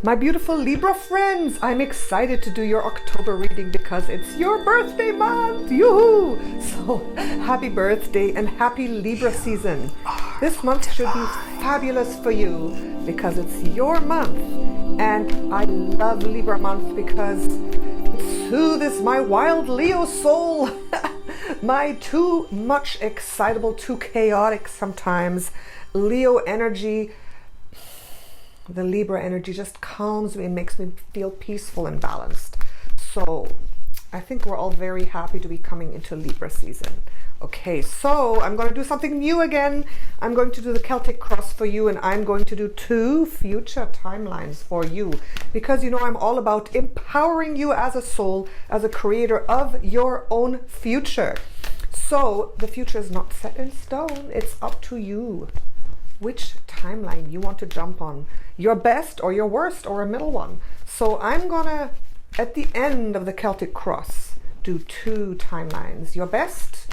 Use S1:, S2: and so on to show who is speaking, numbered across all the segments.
S1: My beautiful Libra friends, I'm excited to do your October reading because it's your birthday month. Yoo-hoo! So happy birthday and happy Libra season. This month should be fabulous for you because it's your month. And I love Libra month because it soothes my wild Leo soul. My too much excitable, too chaotic sometimes Leo energy. The Libra energy just calms me and makes me feel peaceful and balanced. So I think we're all very happy to be coming into Libra season. Okay, so I'm going to do something new again. I'm going to do the Celtic Cross for you, and I'm going to do 2 future timelines for you because you know I'm all about empowering you as a soul, as a creator of your own future. So the future is not set in stone. It's up to you which timeline you want to jump on, your best or your worst or a middle one. So I'm gonna, at the end of the Celtic Cross, do 2 timelines. Your best,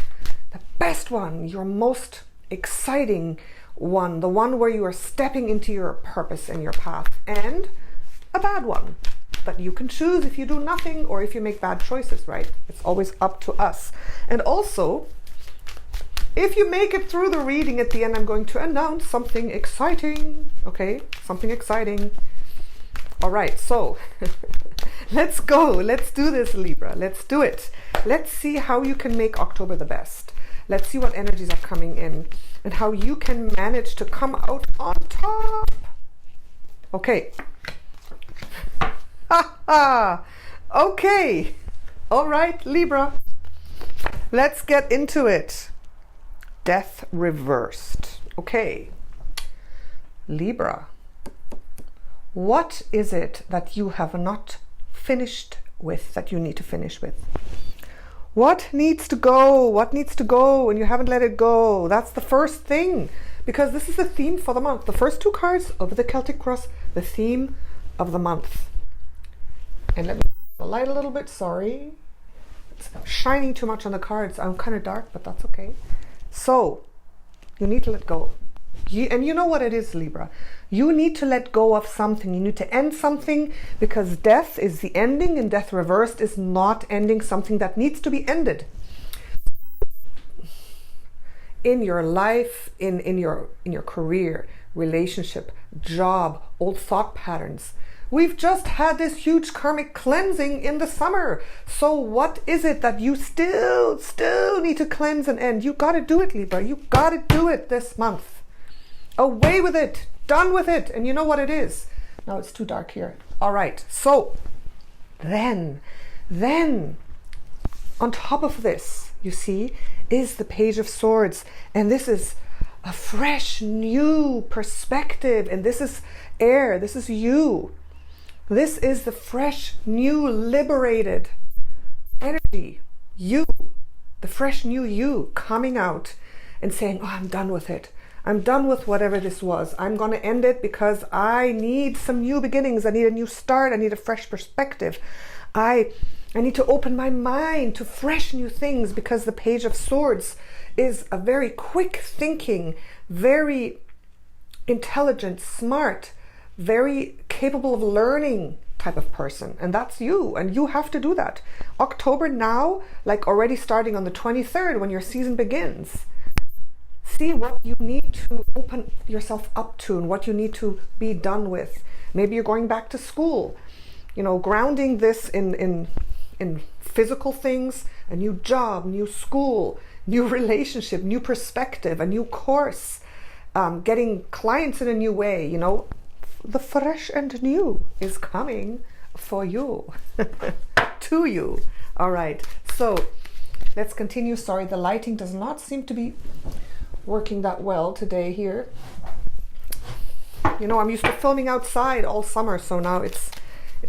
S1: the best one, your most exciting one, the one where you are stepping into your purpose and your path, and a bad one that you can choose if you do nothing or if you make bad choices, right? It's always up to us. And also, if you make it through the reading at the end, I'm going to announce something exciting. Okay, something exciting. All right, so let's go. Let's do this, Libra. Let's do it. Let's see how you can make October the best. Let's see what energies are coming in and how you can manage to come out on top. Okay. Okay. All right, Libra. Let's get into it. Death reversed. Okay. Libra. What is it that you have not finished with, that you need to finish with? What needs to go? What needs to go and you haven't let it go? That's the first thing, because this is the theme for the month. The first 2 cards of the Celtic Cross, the theme of the month. And let me light a little bit. Sorry. It's shining too much on the cards. I'm kind of dark, but that's okay. So you need to let go. And you know what it is, Libra. You need to let go of something. You need to end something, because death is the ending, and death reversed is not ending something that needs to be ended. In your life, in your career, relationship, job, old thought patterns. We've just had this huge karmic cleansing in the summer. So what is it that you still need to cleanse and end? You got to do it, Libra. You got to do it this month. Away with it. Done with it. And you know what it is. Now it's too dark here. All right. So then on top of this, you see, is the Page of Swords. And this is a fresh, new perspective. And this is air. This is you. This is the fresh, new, liberated energy. You, the fresh, new you coming out and saying, oh, I'm done with it. I'm done with whatever this was. I'm going to end it because I need some new beginnings. I need a new start. I need a fresh perspective. I need to open my mind to fresh new things, because the Page of Swords is a very quick thinking, very intelligent, smart, very capable of learning type of person. And that's you. And you have to do that. October now, like already starting on the 23rd when your season begins. See what you need to open yourself up to and what you need to be done with. Maybe you're going back to school, you know, grounding this in physical things, a new job, new school, new relationship, new perspective, a new course, getting clients in a new way. You know, the fresh and new is coming for you, to you. All right, so let's continue. Sorry, the lighting does not seem to be working that well today here. You know, I'm used to filming outside all summer, so now it's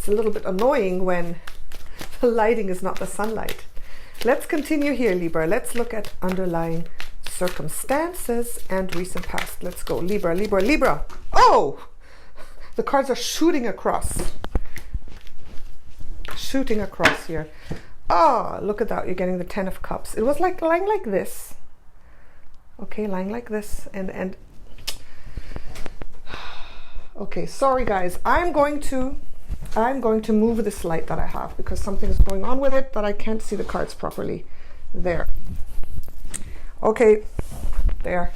S1: a little bit annoying when the lighting is not the sunlight. Let's continue here, Libra. Let's look at underlying circumstances and recent past. Let's go, Libra, Libra, Libra. Oh, the cards are shooting across here. Oh, look at that. You're getting the 10 of Cups. It was like lying like this. Okay, lying like this, and Okay, sorry guys. I'm going to move this light that I have because something is going on with it that I can't see the cards properly. There. Okay, there.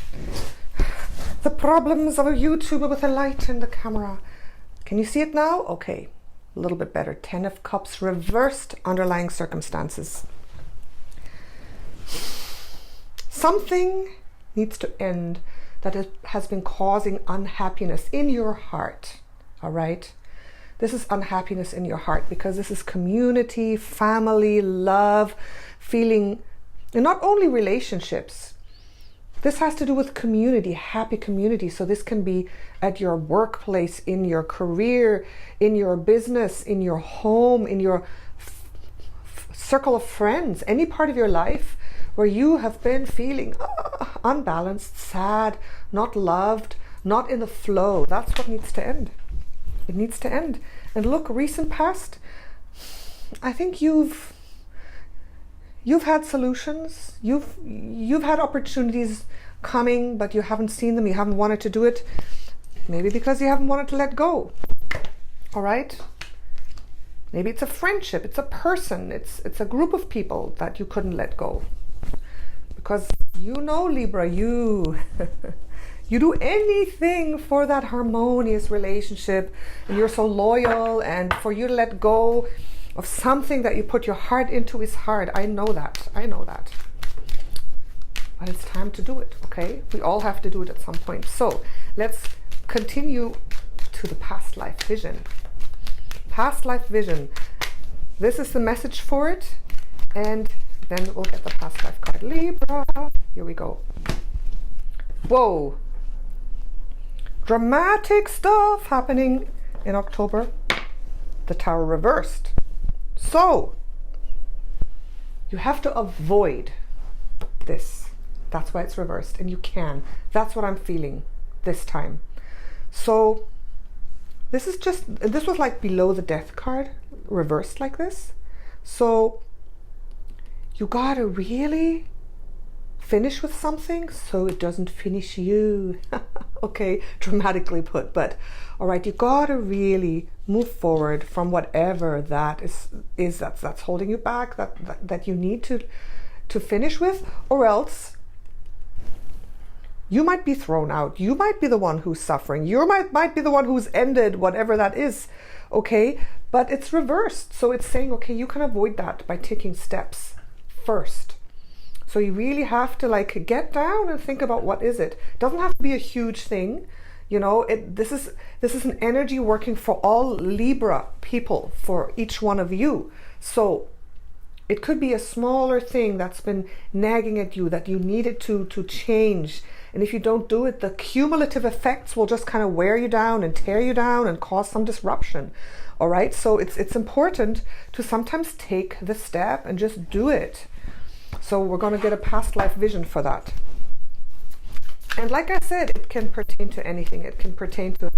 S1: The problems of a YouTuber with a light in the camera. Can you see it now? Okay, a little bit better. 10 of Cups reversed, underlying circumstances. Something needs to end that has been causing unhappiness in your heart, all right? This is unhappiness in your heart because this is community, family, love, feeling, and not only relationships. This has to do with community, happy community. So this can be at your workplace, in your career, in your business, in your home, in your circle of friends, any part of your life where you have been feeling unbalanced, sad, not loved, not in the flow. That's what needs to end. It needs to end. And look, recent past, I think you've had solutions. You've had opportunities coming, but you haven't seen them. You haven't wanted to do it. Maybe because you haven't wanted to let go. All right? Maybe it's a friendship, it's a person, it's a group of people that you couldn't let go. Because you know, Libra, you do anything for that harmonious relationship, and you're so loyal, and for you to let go of something that you put your heart into is hard. I know that. But it's time to do it, okay? We all have to do it at some point. So let's continue to the past life vision. Past life vision. This is the message for it. And then we'll get the past life card. Libra. Here we go. Whoa. Dramatic stuff happening in October. The Tower reversed. So you have to avoid this. That's why it's reversed. And you can. That's what I'm feeling this time. So this was like below the death card, reversed like this. So you gotta really finish with something so it doesn't finish you. Okay, dramatically put, but all right, you gotta really move forward from whatever that is that's holding you back, that you need to finish with, or else you might be thrown out. You might be the one who's suffering. You might be the one who's ended whatever that is, okay? But it's reversed. So it's saying, okay, you can avoid that by taking steps first. So you really have to like get down and think about what is it. It doesn't have to be a huge thing. You know, this is an energy working for all Libra people, for each one of you. So it could be a smaller thing that's been nagging at you that you needed to change. And if you don't do it, the cumulative effects will just kind of wear you down and tear you down and cause some disruption. All right, so it's important to sometimes take the step and just do it. So we're going to get a past life vision for that. And like I said, it can pertain to anything. It can pertain to,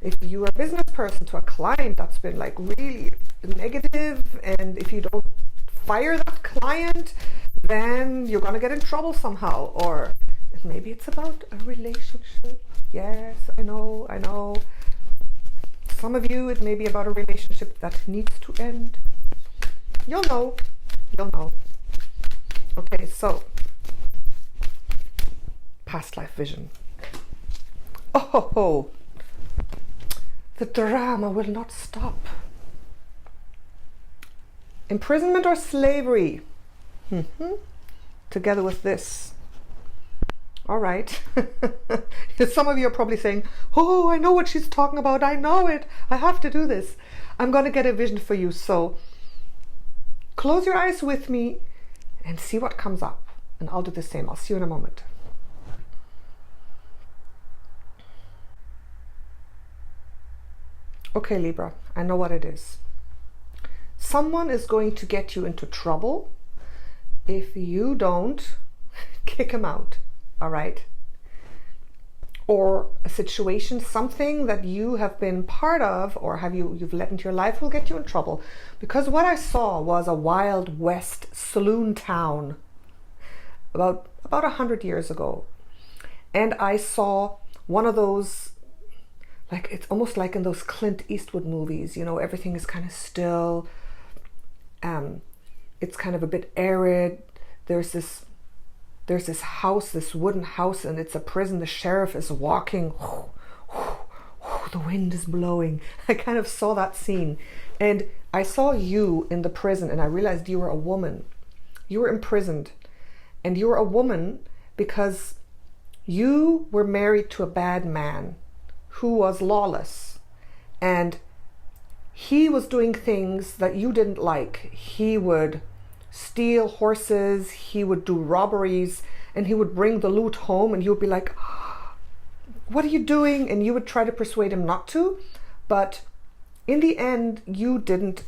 S1: if you're a business person, to a client that's been like really negative, and if you don't fire that client, then you're going to get in trouble somehow. Or maybe it's about a relationship. Yes, I know. Some of you, it may be about a relationship that needs to end. You'll know. Okay, so past life vision. Oh, the drama will not stop. Imprisonment or slavery. Together with this. All right. Some of you are probably saying, oh, I know what she's talking about. I know it. I have to do this. I'm going to get a vision for you. So close your eyes with me and see what comes up. And I'll do the same. I'll see you in a moment. Okay, Libra, I know what it is. Someone is going to get you into trouble if you don't kick him out. All right, or a situation, something that you have been part of or you've let into your life will get you in trouble, because what I saw was a Wild West saloon town about 100 years ago, and I saw one of those like it's almost like in those Clint Eastwood movies, you know, everything is kind of still. It's kind of a bit arid. There's this house, this wooden house, and it's a prison. The sheriff is walking. The wind is blowing. I kind of saw that scene, and I saw you in the prison, and I realized you were a woman. You were imprisoned, and you were a woman because you were married to a bad man who was lawless, and he was doing things that you didn't like. He would steal horses, he would do robberies, and he would bring the loot home, and you would be like, what are you doing? And you would try to persuade him not to, but in the end, you didn't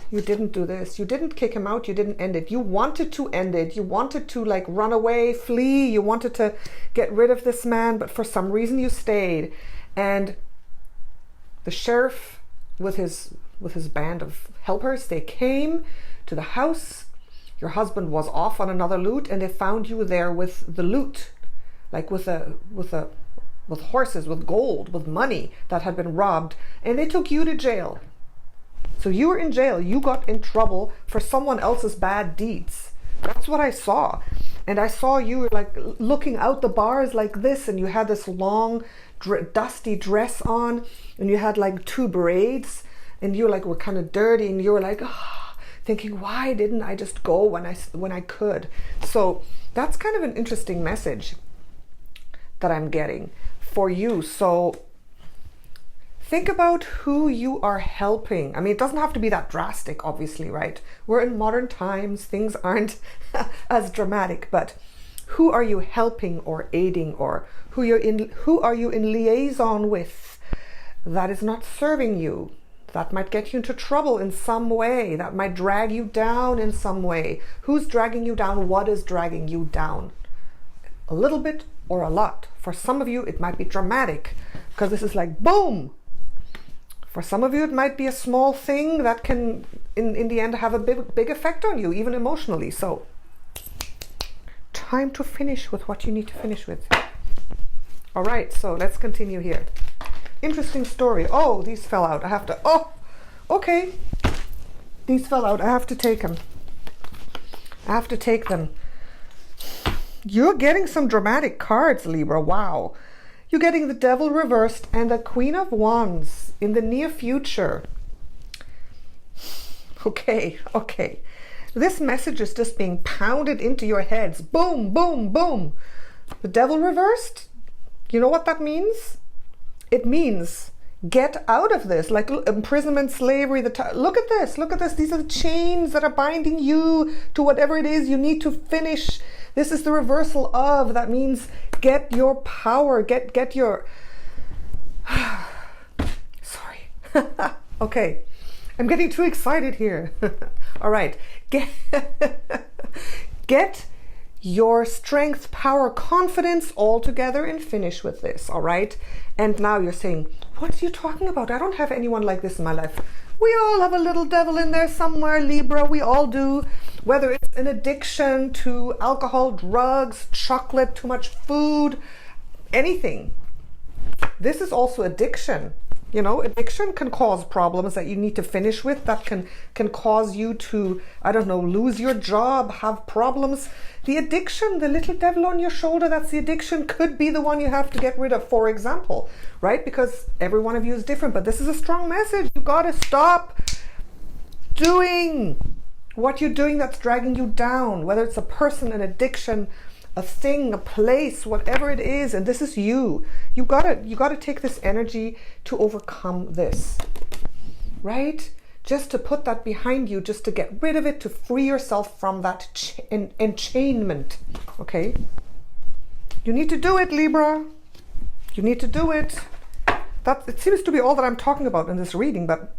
S1: do this. You didn't kick him out. You didn't end it. You wanted to end it. You wanted to like run away, flee. You wanted to get rid of this man, but for some reason you stayed. And the sheriff with his band of helpers, they came to the house. Your husband was off on another loot, and they found you there with the loot, like with horses, with gold, with money that had been robbed, and they took you to jail. So you were in jail. You got in trouble for someone else's bad deeds. That's what I saw. And I saw you like looking out the bars like this, and you had this long dusty dress on, and you had like 2 braids, and you like were kind of dirty, and you were like, thinking, why didn't I just go when I could? So that's kind of an interesting message that I'm getting for you. So think about who you are helping. I mean, it doesn't have to be that drastic, obviously, right? We're in modern times, things aren't as dramatic, but who are you helping or aiding, or who are you in liaison with that is not serving you? That might get you into trouble in some way. That might drag you down in some way. Who's dragging you down? What is dragging you down? A little bit or a lot. For some of you, it might be dramatic because this is like boom. For some of you, it might be a small thing that can, in the end, have a big effect on you, even emotionally. So, time to finish with what you need to finish with. All right, so let's continue here. Interesting story. Oh, these fell out. I have to, okay. These fell out. I have to take them. I have to take them. You're getting some dramatic cards, Libra. Wow. You're getting the Devil reversed and the Queen of Wands in the near future. Okay. This message is just being pounded into your heads. Boom, boom, boom. The Devil reversed. You know what that means? It means get out of this, like imprisonment, slavery. Look at this. These are the chains that are binding you to whatever it is you need to finish. This is the reversal of. That means get your power. Get your. Sorry. Okay, I'm getting too excited here. All right, get your strength, power, confidence all together and finish with this. All right. And now you're saying, what are you talking about? I don't have anyone like this in my life. We all have a little devil in there somewhere, Libra. We all do. Whether it's an addiction to alcohol, drugs, chocolate, too much food, anything. This is also addiction. You know, addiction can cause problems that you need to finish with, that can cause you to, I don't know, lose your job, have problems. The addiction, the little devil on your shoulder, that's the addiction, could be the one you have to get rid of, for example, right? Because every one of you is different, but this is a strong message. You got to stop doing what you're doing that's dragging you down, whether it's a person, an addiction, a thing, a place, whatever it is. And this is you. You gotta take this energy to overcome this, right? Just to put that behind you, just to get rid of it, to free yourself from that enchainment. Okay, you need to do it, Libra. You need to do it. It seems to be all that I'm talking about in this reading, but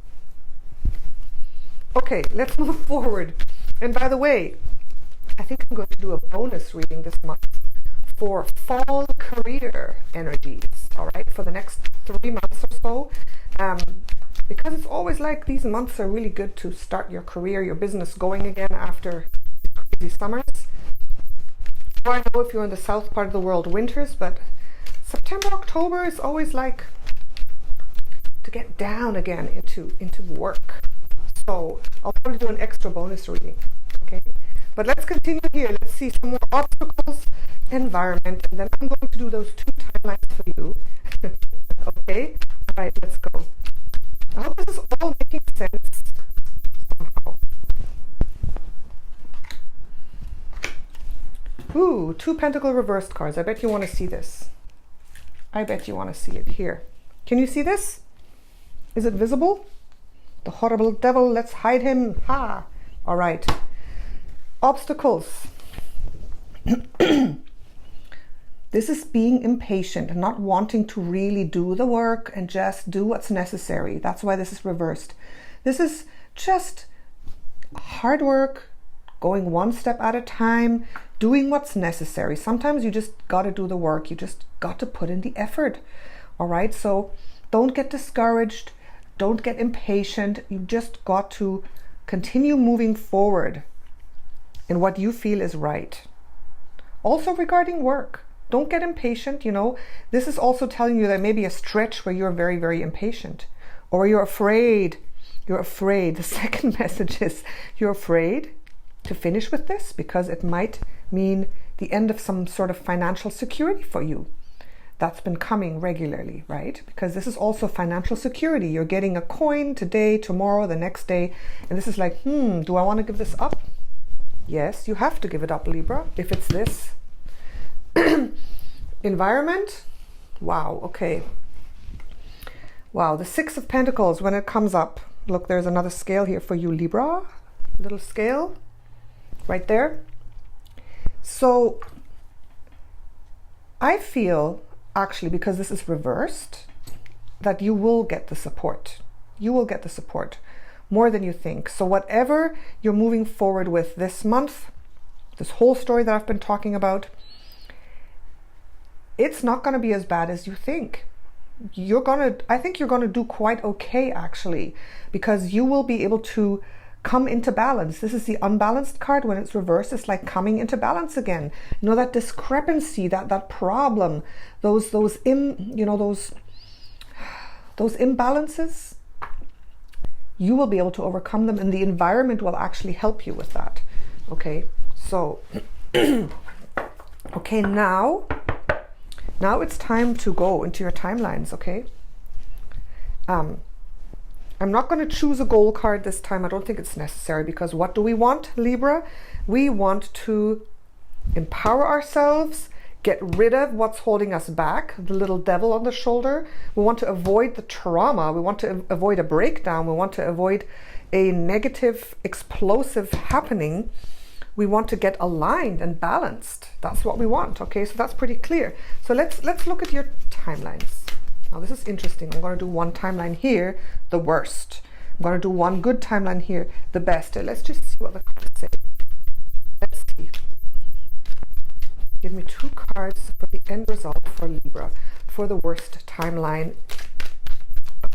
S1: okay, let's move forward. And by the way, I think I'm going to do a bonus reading this month for fall career energies, all right, for the next 3 months or so. Because it's always like these months are really good to start your career, your business going again after crazy summers. I don't know if you're in the south part of the world, winters, but September, October is always like get down again into work. So I'll probably do an extra bonus reading. Okay, but let's continue here. Let's see some more obstacles, environment, and then I'm going to do those 2 timelines for you. Okay, all right, let's go. I hope this is all making sense somehow. Ooh, 2 pentacle reversed cards. I bet you want to see this. I bet you want to see it here. Can you see this? Is it visible? The horrible devil, let's hide him. Ha! All right. Obstacles. This is being impatient and not wanting to really do the work and just do what's necessary. That's why this is reversed. This is just hard work, going one step at a time, doing what's necessary. Sometimes you just got to do the work. You just got to put in the effort. All right. So don't get discouraged. Don't get impatient. You just got to continue moving forward in what you feel is right. Also regarding work, don't get impatient. You know, this is also telling you that maybe a stretch where you're very, very impatient, or you're afraid. You're afraid. The second message is you're afraid to finish with this because it might mean the end of some sort of financial security for you. That's been coming regularly, right? Because this is also financial security. You're getting a coin today, tomorrow, the next day. And this is like, do I want to give this up? Yes, you have to give it up, Libra, if it's this. Environment. Wow, okay. Wow, the 6 of Pentacles, when it comes up. Look, there's another scale here for you, Libra. Little scale right there. So I feel, actually, because this is reversed, that you will get the support. You will get the support more than you think. So whatever you're moving forward with this month, this whole story that I've been talking about, it's not going to be as bad as you think. I think you're going to do quite okay, actually, because you will be able to come into balance. This is the unbalanced card. When it's reversed, it's like coming into balance again. You know, that discrepancy, that problem, those imbalances, you will be able to overcome them, and the environment will actually help you with that. Okay, so okay, now it's time to go into your timelines. Okay, I'm not going to choose a goal card this time. I don't think it's necessary, because what do we want, Libra? We want to empower ourselves, get rid of what's holding us back, the little devil on the shoulder. We want to avoid the trauma. We want to avoid a breakdown. We want to avoid a negative, explosive happening. We want to get aligned and balanced. That's what we want. Okay, so that's pretty clear. So let's look at your timelines. Now this is interesting. I'm going to do one timeline here, the worst. I'm going to do one good timeline here, the best. Let's just see what the cards say. Let's see. Give me 2 cards for the end result for Libra, for the worst timeline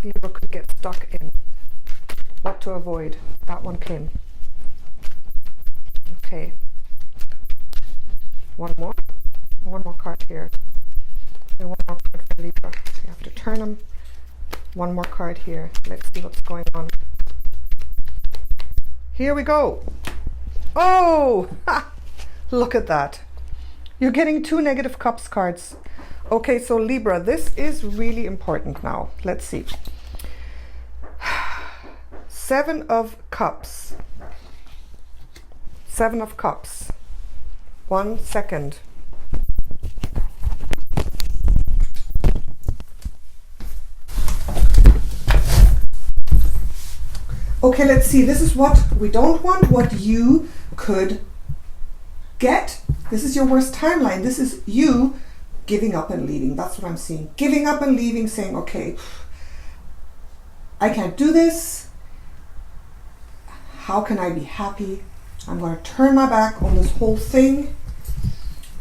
S1: Libra could get stuck in. What to avoid. That one came. Okay. One more card here. And one more card for Libra. You have to turn them. One more card here. Let's see what's going on. Here we go. Oh, ha! Look at that. You're getting 2 negative cups cards. Okay, so Libra, this is really important now. Let's see. 7 of Cups. 7 of Cups. 1 second. Okay, let's see. This is what we don't want, what you could get. This is your worst timeline. This is you giving up and leaving. That's what I'm seeing. Giving up and leaving, saying, okay, I can't do this. How can I be happy? I'm going to turn my back on this whole thing.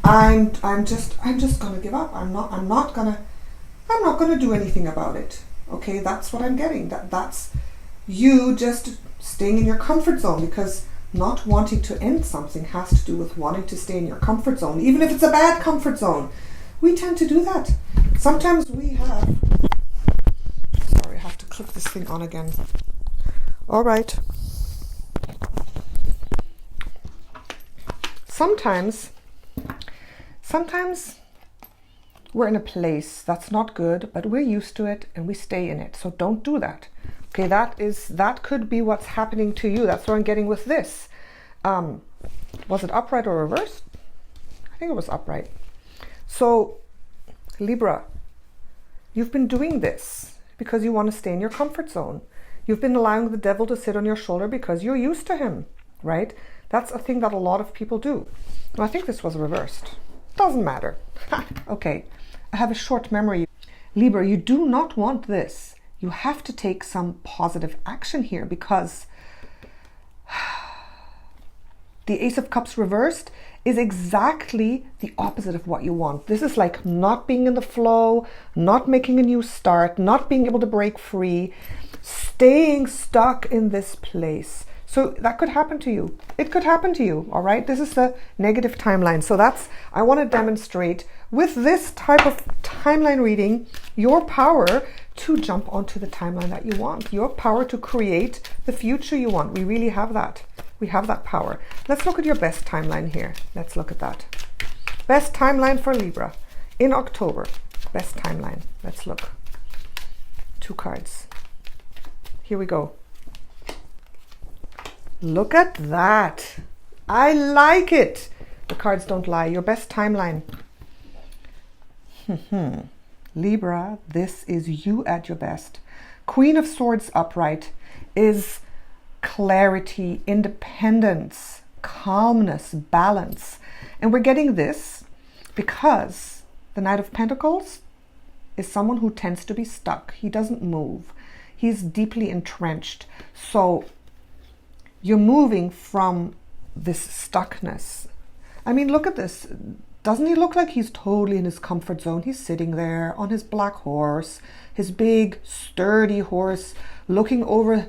S1: I'm just going to give up. I'm not going to do anything about it. Okay, that's what I'm getting. That's you just staying in your comfort zone, because not wanting to end something has to do with wanting to stay in your comfort zone, even if it's a bad comfort zone. We tend to do that. Sometimes we have, sorry, I have to put this thing on again. All right. Sometimes we're in a place that's not good, but we're used to it and we stay in it. So don't do that. Okay, that could be what's happening to you. That's what I'm getting with this. Was it upright or reversed? I think it was upright. So Libra, you've been doing this because you want to stay in your comfort zone. You've been allowing the devil to sit on your shoulder because you're used to him, right? That's a thing that a lot of people do. Well, I think this was reversed. Doesn't matter. Okay, I have a short memory. Libra, you do not want this. You have to take some positive action here because the Ace of Cups reversed is exactly the opposite of what you want. This is like not being in the flow, not making a new start, not being able to break free, staying stuck in this place. So that could happen to you. It could happen to you, all right? This is the negative timeline. So I want to demonstrate with this type of timeline reading, your power to jump onto the timeline that you want, your power to create the future you want. We really have that. We have that power. Let's look at your best timeline here. Let's look at that. Best timeline for Libra in October. Best timeline. Let's look. 2 cards. Here we go. Look at that. I like it. The cards don't lie. Your best timeline. Libra, this is you at your best. Queen of Swords upright is clarity, independence, calmness, balance. And we're getting this because the Knight of Pentacles is someone who tends to be stuck. He doesn't move. He's deeply entrenched. So you're moving from this stuckness. I mean, look at this. Doesn't he look like he's totally in his comfort zone? He's sitting there on his black horse, his big, sturdy horse, looking over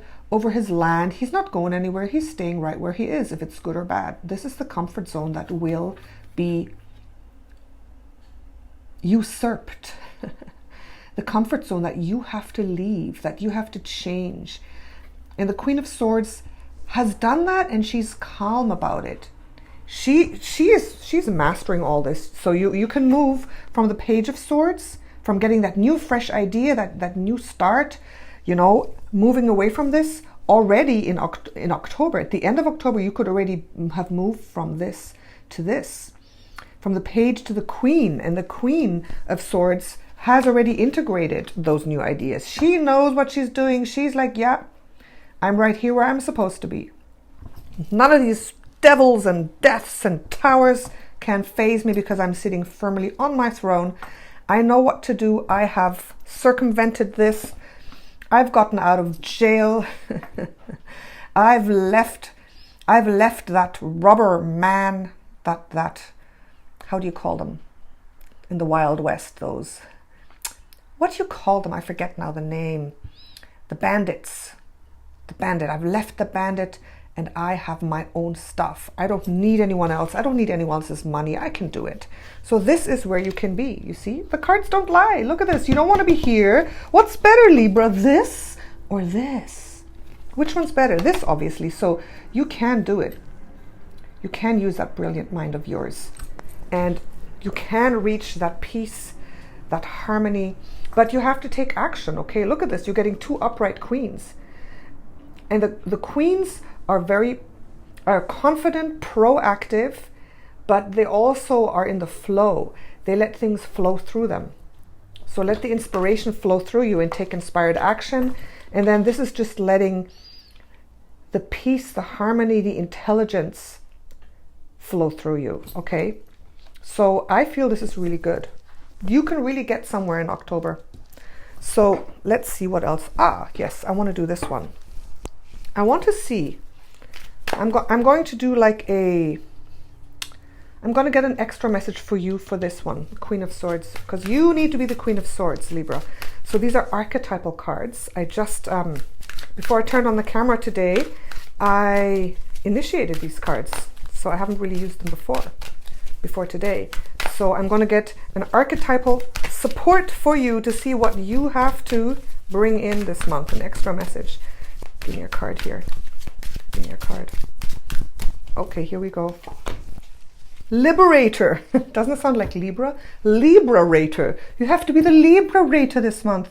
S1: his land. He's not going anywhere. He's staying right where he is, if it's good or bad. This is the comfort zone that will be usurped. The comfort zone that you have to leave, that you have to change. And the Queen of Swords has done that, and she's calm about it. She's mastering all this. So you can move from the Page of Swords, from getting that new fresh idea, that new start, you know, moving away from this already in October. At the end of October, you could already have moved from this to this, from the Page to the Queen, and the Queen of Swords has already integrated those new ideas. She knows what she's doing. She's like, yeah, I'm right here where I'm supposed to be. None of these devils and deaths and towers can faze me because I'm sitting firmly on my throne. I know what to do. I have circumvented this. I've gotten out of jail. I've left that rubber man, that how do you call them in the Wild West, those, what do you call them? I forget now the name. The bandits. The bandit. I've left the bandit and I have my own stuff. I don't need anyone else. I don't need anyone else's money. I can do it. So this is where you can be. You see, the cards don't lie. Look at this. You don't want to be here. What's better, Libra? This or this? Which one's better? This, obviously. So you can do it. You can use that brilliant mind of yours. And you can reach that peace, that harmony. But you have to take action. Okay, look at this. You're getting 2 upright queens. And the queens are confident, proactive, but they also are in the flow. They let things flow through them. So let the inspiration flow through you and take inspired action. And then this is just letting the peace, the harmony, the intelligence flow through you, okay? So I feel this is really good. You can really get somewhere in October. So let's see what else. Yes, I want to do this one. I want to see. I'm going to do like I'm going to get an extra message for you for this one, Queen of Swords, because you need to be the Queen of Swords, Libra. So these are archetypal cards. I just, before I turned on the camera today, I initiated these cards. So I haven't really used them before today. So I'm going to get an archetypal support for you to see what you have to bring in this month? An extra message. Give me a card here. Give me a card. Okay, here we go. Liberator. Doesn't it sound like Libra? Liberator. You have to be the Liberator this month.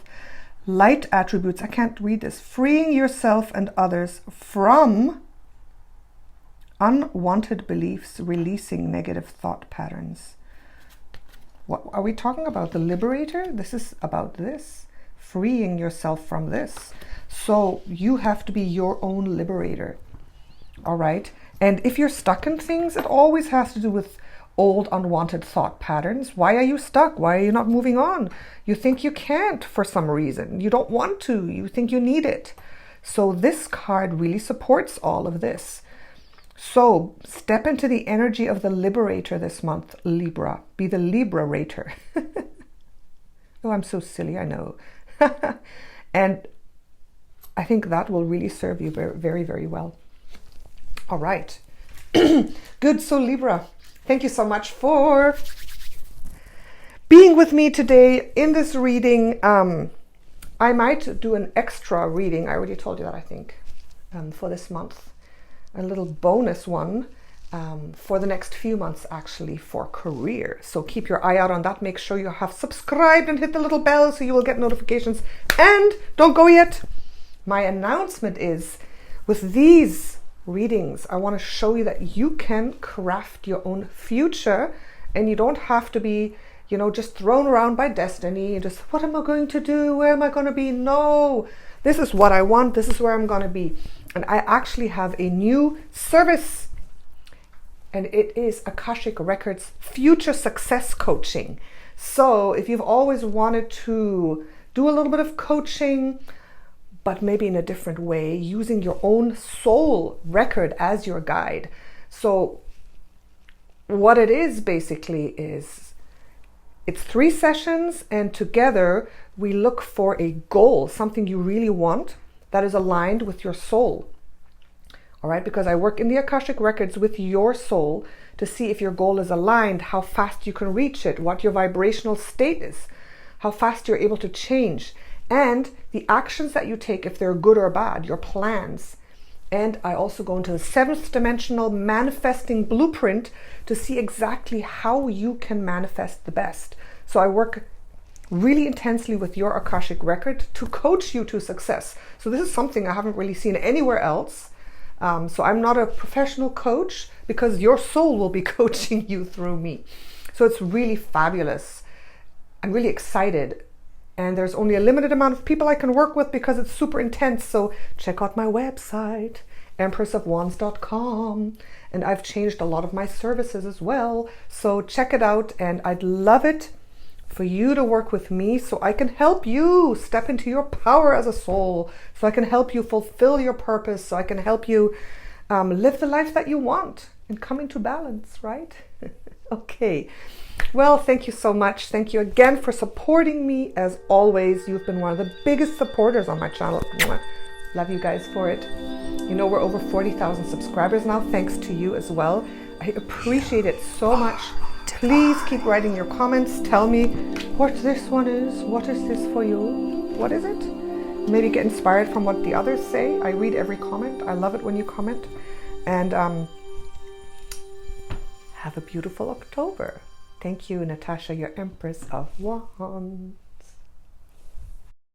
S1: Light attributes. I can't read this. Freeing yourself and others from unwanted beliefs, releasing negative thought patterns. What are we talking about? The Liberator? This is about this. Freeing yourself from this. So you have to be your own liberator. All right. And if you're stuck in things, it always has to do with old unwanted thought patterns. Why are you stuck? Why are you not moving on? You think you can't for some reason. You don't want to. You think you need it. So this card really supports all of this. So step into the energy of the Liberator this month, Libra. Be the Liberator. Oh, I'm so silly, I know. And I think that will really serve you very, very, very well. All right. Good. So Libra, thank you so much for being with me today in this reading. I might do an extra reading. I already told you that, I think, for this month. A little bonus one for the next few months, actually, for career. So keep your eye out on that. Make sure you have subscribed and hit the little bell so you will get notifications. And don't go yet. My announcement is, with these readings, I want to show you that you can craft your own future, and you don't have to be, just thrown around by destiny. Just, what am I going to do? Where am I going to be? No, this is what I want. This is where I'm going to be. And I actually have a new service, and it is Akashic Records Future Success Coaching. So if you've always wanted to do a little bit of coaching, but maybe in a different way, using your own soul record as your guide. So what it is basically is, it's 3 sessions, and together we look for a goal, something you really want that is aligned with your soul. All right, because I work in the Akashic Records with your soul to see if your goal is aligned, how fast you can reach it, what your vibrational state is, how fast you're able to change, and the actions that you take, if they're good or bad, your plans. And I also go into the 7th dimensional manifesting blueprint to see exactly how you can manifest the best. So I work really intensely with your Akashic record to coach you to success. So this is something I haven't really seen anywhere else. So I'm not a professional coach, because your soul will be coaching you through me. So it's really fabulous. I'm really excited. And there's only a limited amount of people I can work with because it's super intense. So check out my website, empressofwands.com. And I've changed a lot of my services as well. So check it out. And I'd love it for you to work with me so I can help you step into your power as a soul. So I can help you fulfill your purpose. So I can help you live the life that you want and come into balance, right? Okay. Well, thank you so much. Thank you again for supporting me. As always, you've been one of the biggest supporters on my channel. Love you guys for it. We're over 40,000 subscribers now, thanks to you as well. I appreciate it so much. Please keep writing your comments. Tell me what this one is. What is this for you? What is it? Maybe get inspired from what the others say. I read every comment. I love it when you comment. And have a beautiful October. Thank you, Natasha, your Empress of Wands.